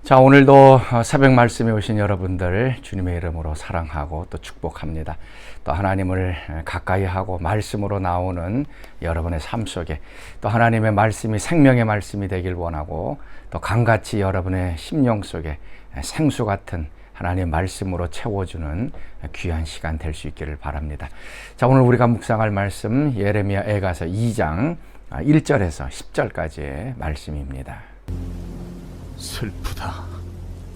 자, 오늘도 새벽 말씀에 오신 여러분들 주님의 이름으로 사랑하고 또 축복합니다. 또 하나님을 가까이 하고 말씀으로 나오는 여러분의 삶 속에 또 하나님의 말씀이 생명의 말씀이 되길 원하고 또 강같이 여러분의 심령 속에 생수 같은 하나님의 말씀으로 채워주는 귀한 시간 될 수 있기를 바랍니다. 자, 오늘 우리가 묵상할 말씀 예레미야 애가서 2장 1절에서 10절까지의 말씀입니다. 슬프다.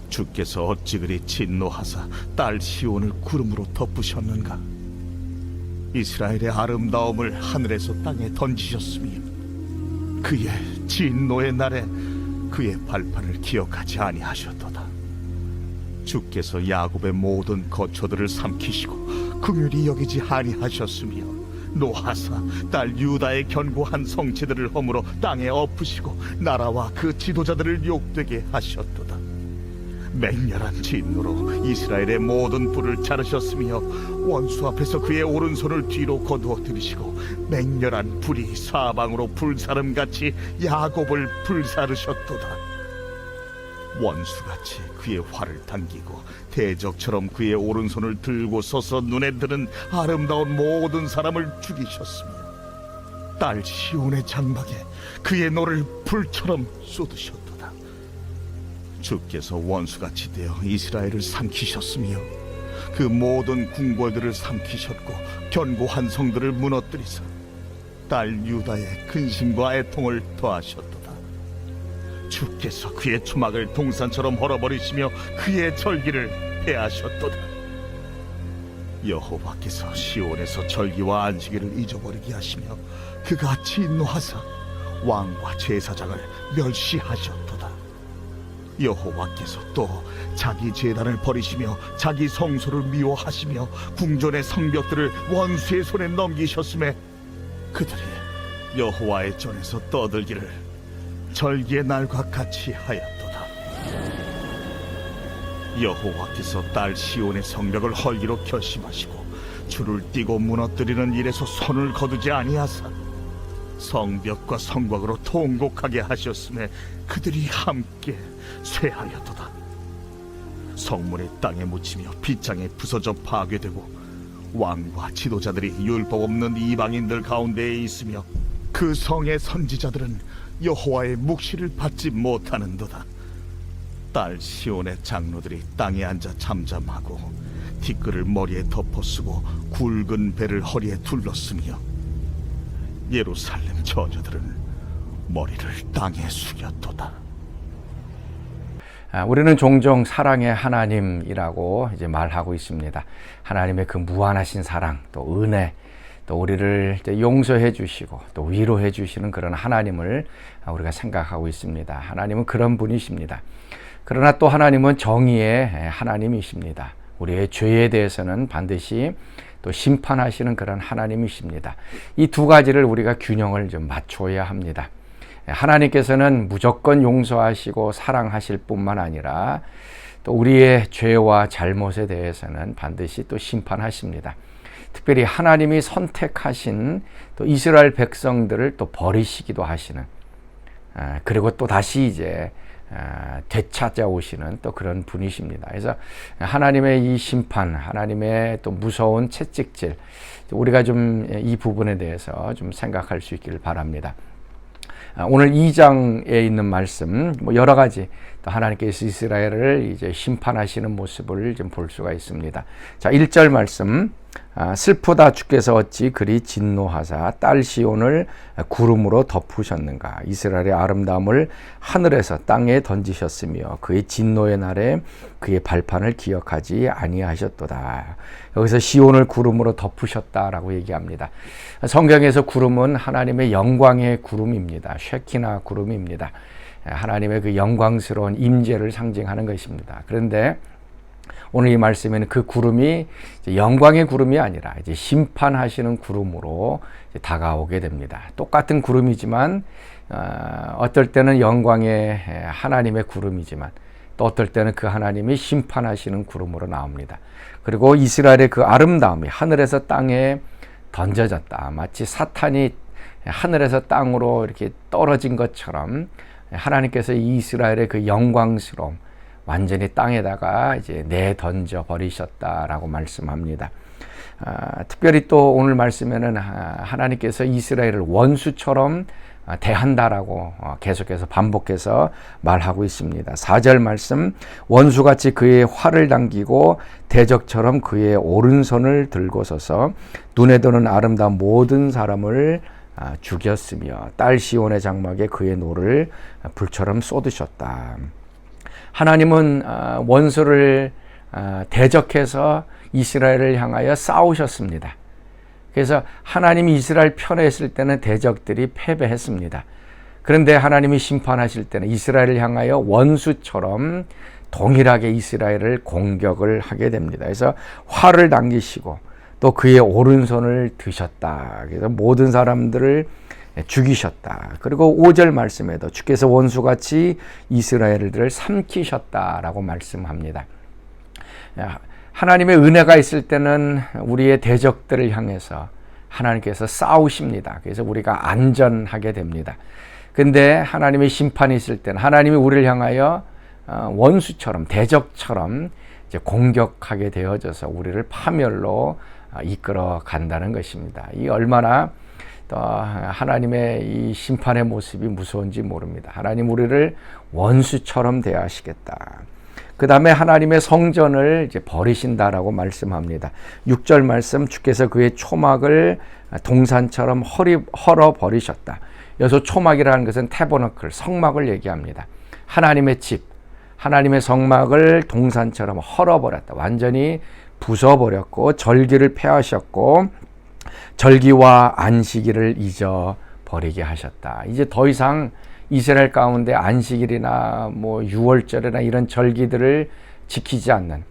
주께서 어찌 그리 진노하사 딸 시온을 구름으로 덮으셨는가. 이스라엘의 아름다움을 하늘에서 땅에 던지셨으며 그의 진노의 날에 그의 발판을 기억하지 아니하셨도다. 주께서 야곱의 모든 거처들을 삼키시고 긍휼히 여기지 아니하셨으며 노하사 딸 유다의 견고한 성체들을 허물어 땅에 엎으시고 나라와 그 지도자들을 욕되게 하셨도다. 맹렬한 진노로 이스라엘의 모든 뿔을 자르셨으며 원수 앞에서 그의 오른손을 뒤로 거두어 들이시고 맹렬한 불이 사방으로 불사름같이 야곱을 불사르셨도다. 원수같이 그의 활을 당기고 대적처럼 그의 오른손을 들고 서서 눈에 드는 아름다운 모든 사람을 죽이셨으며 딸 시온의 장막에 그의 노를 불처럼 쏟으셨도다. 주께서 원수같이 되어 이스라엘을 삼키셨으며 그 모든 궁궐들을 삼키셨고 견고한 성들을 무너뜨리사 딸 유다의 근심과 애통을 더하셨도다. 주께서 그의 초막을 동산처럼 헐어버리시며 그의 절기를 폐하셨도다. 여호와께서 시온에서 절기와 안식일을 잊어버리게 하시며 그가 진노하사 왕과 제사장을 멸시하셨도다. 여호와께서 또 자기 제단을 버리시며 자기 성소를 미워하시며 궁전의 성벽들을 원수의 손에 넘기셨음에 그들이 여호와의 전에서 떠들기를 절기의 날과 같이 하였도다. 여호와께서 딸 시온의 성벽을 헐기로 결심하시고 줄을 띄고 무너뜨리는 일에서 손을 거두지 아니하사 성벽과 성곽으로 통곡하게 하셨음에 그들이 함께 쇠하였도다. 성문이 땅에 묻히며 빗장에 부서져 파괴되고 왕과 지도자들이 율법 없는 이방인들 가운데에 있으며 그 성의 선지자들은 여호와의 묵시를 받지 못하는도다. 딸 시온의 장로들이 땅에 앉아 잠잠하고 티끌을 머리에 덮어쓰고 굵은 배를 허리에 둘렀으며 예루살렘 처녀들은 머리를 땅에 숙였도다. 우리는 종종 사랑의 하나님이라고 이제 말하고 있습니다. 하나님의 그 무한하신 사랑, 또 은혜, 또 우리를 용서해 주시고 또 위로해 주시는 그런 하나님을 우리가 생각하고 있습니다. 하나님은 그런 분이십니다. 그러나 또 하나님은 정의의 하나님이십니다. 우리의 죄에 대해서는 반드시 또 심판하시는 그런 하나님이십니다. 이 두 가지를 우리가 균형을 좀 맞춰야 합니다. 하나님께서는 무조건 용서하시고 사랑하실 뿐만 아니라 또 우리의 죄와 잘못에 대해서는 반드시 또 심판하십니다. 특별히 하나님이 선택하신 또 이스라엘 백성들을 또 버리시기도 하시는, 그리고 또 다시 이제 되찾아오시는 또 그런 분이십니다. 그래서 하나님의 이 심판, 하나님의 또 무서운 채찍질, 우리가 좀 이 부분에 대해서 좀 생각할 수 있기를 바랍니다. 오늘 2장에 있는 말씀, 여러 가지 또 하나님께서 이스라엘을 이제 심판하시는 모습을 좀 볼 수가 있습니다. 자, 1절 말씀. 슬프다 주께서 어찌 그리 진노하사 딸 시온을 구름으로 덮으셨는가. 이스라엘의 아름다움을 하늘에서 땅에 던지셨으며 그의 진노의 날에 그의 발판을 기억하지 아니하셨도다. 여기서 시온을 구름으로 덮으셨다라고 얘기합니다. 성경에서 구름은 하나님의 영광의 구름입니다. 쉐키나 구름입니다. 하나님의 그 영광스러운 임재를 상징하는 것입니다. 그런데 오늘 이 말씀에는 그 구름이 영광의 구름이 아니라 이제 심판하시는 구름으로 다가오게 됩니다. 똑같은 구름이지만 어떨 때는 영광의 하나님의 구름이지만 또 어떨 때는 그 하나님이 심판하시는 구름으로 나옵니다. 그리고 이스라엘의 그 아름다움이 하늘에서 땅에 던져졌다. 마치 사탄이 하늘에서 땅으로 이렇게 떨어진 것처럼 하나님께서 이스라엘의 그 영광스러움, 완전히 땅에다가 이제 내던져 버리셨다라고 말씀합니다. 특별히 또 오늘 말씀에는 하나님께서 이스라엘을 원수처럼 대한다라고 계속해서 반복해서 말하고 있습니다. 4절 말씀, 원수같이 그의 활을 당기고 대적처럼 그의 오른손을 들고 서서 눈에 드는 아름다운 모든 사람을 죽였으며 딸 시온의 장막에 그의 노를 불처럼 쏟으셨다. 하나님은 원수를 대적해서 이스라엘을 향하여 싸우셨습니다. 그래서 하나님이 이스라엘 편에 있을 때는 대적들이 패배했습니다. 그런데 하나님이 심판하실 때는 이스라엘을 향하여 원수처럼 동일하게 이스라엘을 공격을 하게 됩니다. 그래서 활을 당기시고 또 그의 오른손을 드셨다. 그래서 모든 사람들을 죽이셨다. 그리고 5절 말씀에도 주께서 원수같이 이스라엘들을 삼키셨다라고 말씀합니다. 하나님의 은혜가 있을 때는 우리의 대적들을 향해서 하나님께서 싸우십니다. 그래서 우리가 안전하게 됩니다. 근데 하나님의 심판이 있을 때는 하나님이 우리를 향하여 원수처럼 대적처럼 이제 공격하게 되어져서 우리를 파멸로 이끌어 간다는 것입니다. 이 얼마나 또 하나님의 이 심판의 모습이 무서운지 모릅니다. 하나님 우리를 원수처럼 대하시겠다. 그 다음에 하나님의 성전을 이제 버리신다라고 말씀합니다. 6절 말씀, 주께서 그의 초막을 동산처럼 헐어 버리셨다. 여기서 초막이라는 것은 태버너클, 성막을 얘기합니다. 하나님의 집, 하나님의 성막을 동산처럼 헐어버렸다. 완전히 부숴버렸고 절기를 폐하셨고 절기와 안식일을 잊어버리게 하셨다. 이제 더 이상 이스라엘 가운데 안식일이나 뭐 유월절이나 이런 절기들을 지키지 않는,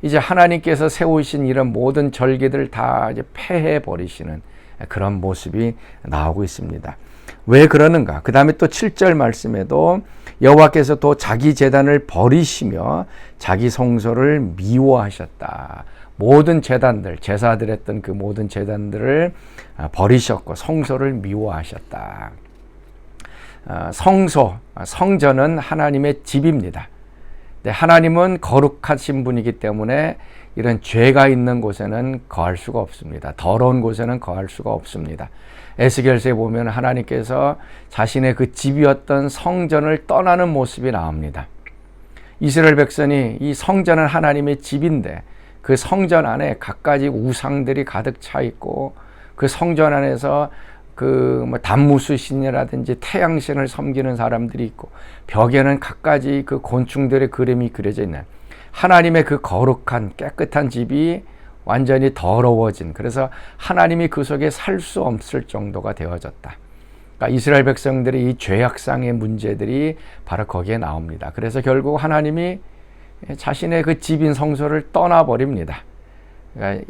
이제 하나님께서 세우신 이런 모든 절기들을 다 이제 폐해 버리시는 그런 모습이 나오고 있습니다. 왜 그러는가? 그 다음에 또 7절 말씀에도 여호와께서 또 자기 제단을 버리시며 자기 성소를 미워하셨다. 모든 제단들, 제사 드렸던 그 모든 제단들을 버리셨고 성소를 미워하셨다. 성소, 성전은 하나님의 집입니다. 하나님은 거룩하신 분이기 때문에 이런 죄가 있는 곳에는 거할 수가 없습니다. 더러운 곳에는 거할 수가 없습니다. 에스겔서에 보면 하나님께서 자신의 그 집이었던 성전을 떠나는 모습이 나옵니다. 이스라엘 백성이 이 성전은 하나님의 집인데 그 성전 안에 갖가지 우상들이 가득 차 있고 그 성전 안에서 그 단무수신이라든지 태양신을 섬기는 사람들이 있고 벽에는 갖가지 그 곤충들의 그림이 그려져 있는 하나님의 그 거룩한 깨끗한 집이 완전히 더러워진, 그래서 하나님이 그 속에 살 수 없을 정도가 되어졌다. 그러니까 이스라엘 백성들의 이 죄악상의 문제들이 바로 거기에 나옵니다. 그래서 결국 하나님이 자신의 그 집인 성소를 떠나버립니다. 그러니까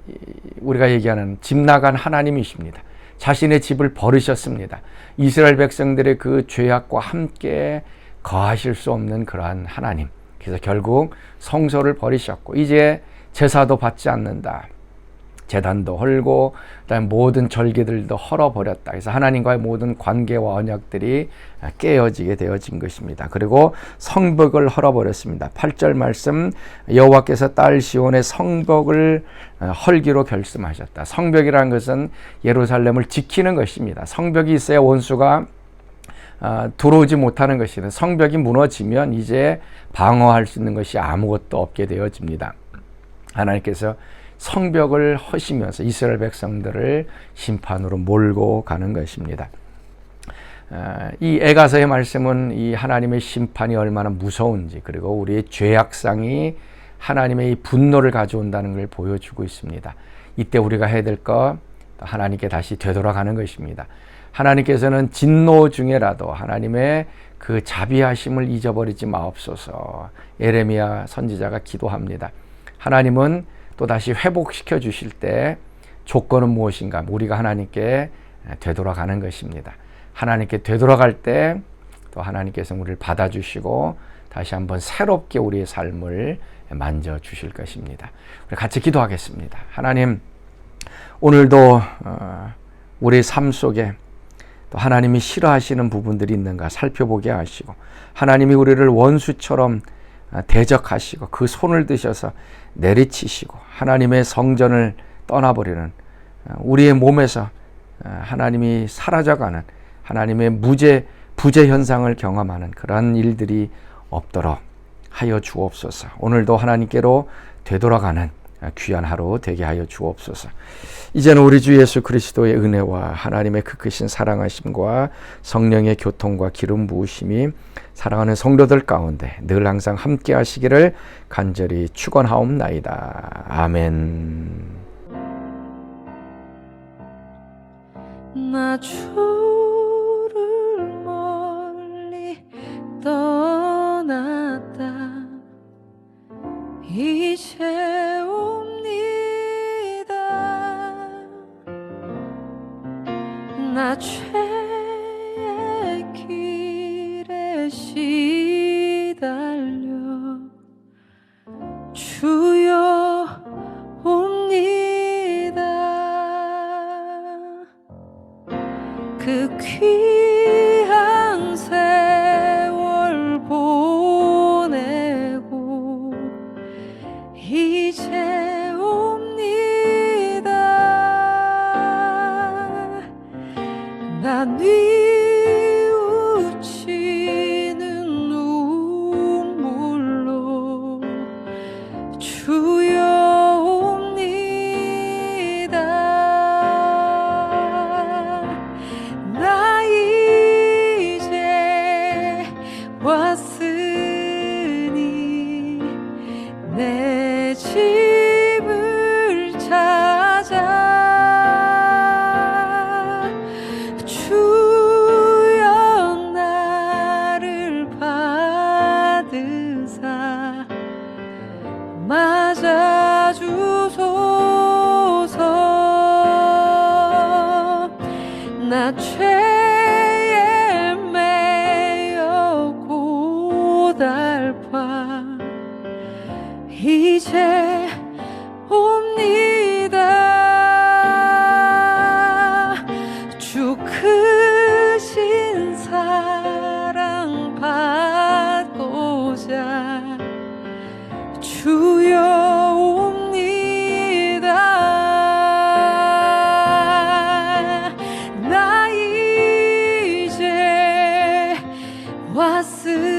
우리가 얘기하는 집 나간 하나님이십니다. 자신의 집을 버리셨습니다. 이스라엘 백성들의 그 죄악과 함께 거하실 수 없는 그러한 하나님. 그래서 결국 성소를 버리셨고 이제 제사도 받지 않는다. 제단도 헐고 그다음에 모든 절기들도 헐어버렸다. 그래서 하나님과의 모든 관계와 언약들이 깨어지게 되어진 것입니다. 그리고 성벽을 헐어버렸습니다. 8절 말씀, 여호와께서 딸 시온의 성벽을 헐기로 결심하셨다. 성벽이라는 것은 예루살렘을 지키는 것입니다. 성벽이 있어야 원수가 들어오지 못하는 것이다. 성벽이 무너지면 이제 방어할 수 있는 것이 아무것도 없게 되어집니다. 하나님께서 성벽을 허시면서 이스라엘 백성들을 심판으로 몰고 가는 것입니다. 이 에가서의 말씀은 이 하나님의 심판이 얼마나 무서운지, 그리고 우리의 죄악상이 하나님의 이 분노를 가져온다는 걸 보여주고 있습니다. 이때 우리가 해야 될 것, 하나님께 다시 되돌아가는 것입니다. 하나님께서는 진노 중에라도 하나님의 그 자비하심을 잊어버리지 마옵소서. 예레미야 선지자가 기도합니다. 하나님은 또 다시 회복시켜 주실 때 조건은 무엇인가? 우리가 하나님께 되돌아가는 것입니다. 하나님께 되돌아갈 때 또 하나님께서 우리를 받아주시고 다시 한번 새롭게 우리의 삶을 만져주실 것입니다. 우리 같이 기도하겠습니다. 하나님, 오늘도 우리 삶 속에 또 하나님이 싫어하시는 부분들이 있는가 살펴보게 하시고, 하나님이 우리를 원수처럼 대적하시고 그 손을 드셔서 내리치시고 하나님의 성전을 떠나버리는, 우리의 몸에서 하나님이 사라져가는, 하나님의 부재 현상을 경험하는 그러한 일들이 없도록 하여 주옵소서. 오늘도 하나님께로 되돌아가는 귀한 하루 되게 하여 주옵소서. 이제는 우리 주 예수 그리스도의 은혜와 하나님의 그 크신 사랑하심과 성령의 교통과 기름 부으심이 사랑하는 성도들 가운데 늘 항상 함께 하시기를 간절히 축원하옵나이다. 아멘. 나 주를 멀리 떠났다 이제 옵니다. 나 죄의 길에 시달려 주여 옵니다. 그 귀한 세월 보내고 이제 옵니다. 난 뉘우치는 눈물로 주여 옵니다. 나 이제 왔으니 내 집을 찾아 주여 나를 받으사 맞아 주소서. 나 죄에 매여 고달파 이제 옵니다. 주 크신 사랑 받고자 주여 옵니다. 나 이제 왔으니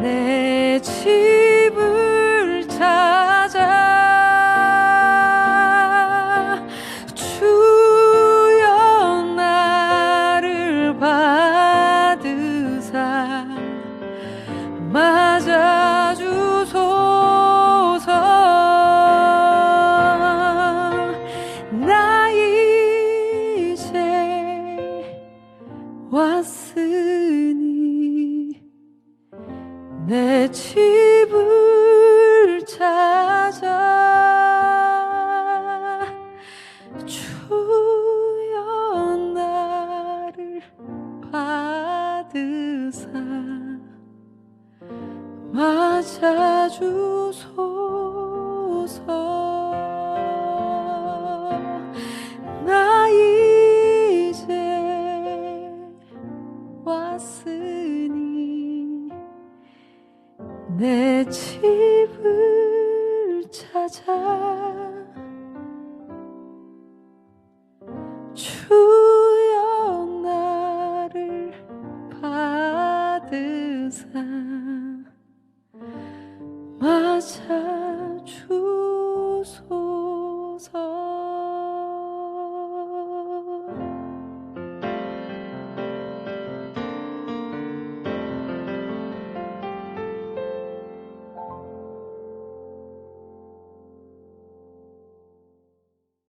내 집을 찾아 주여 나를 받으사 맞아 주소서. 나 이제 왔으니 내 집을 찾아 주여 나를 받으사 맞아 주소서. 나 이제 왔으니 내 집을 찾아 주여 나를 받으사 맞아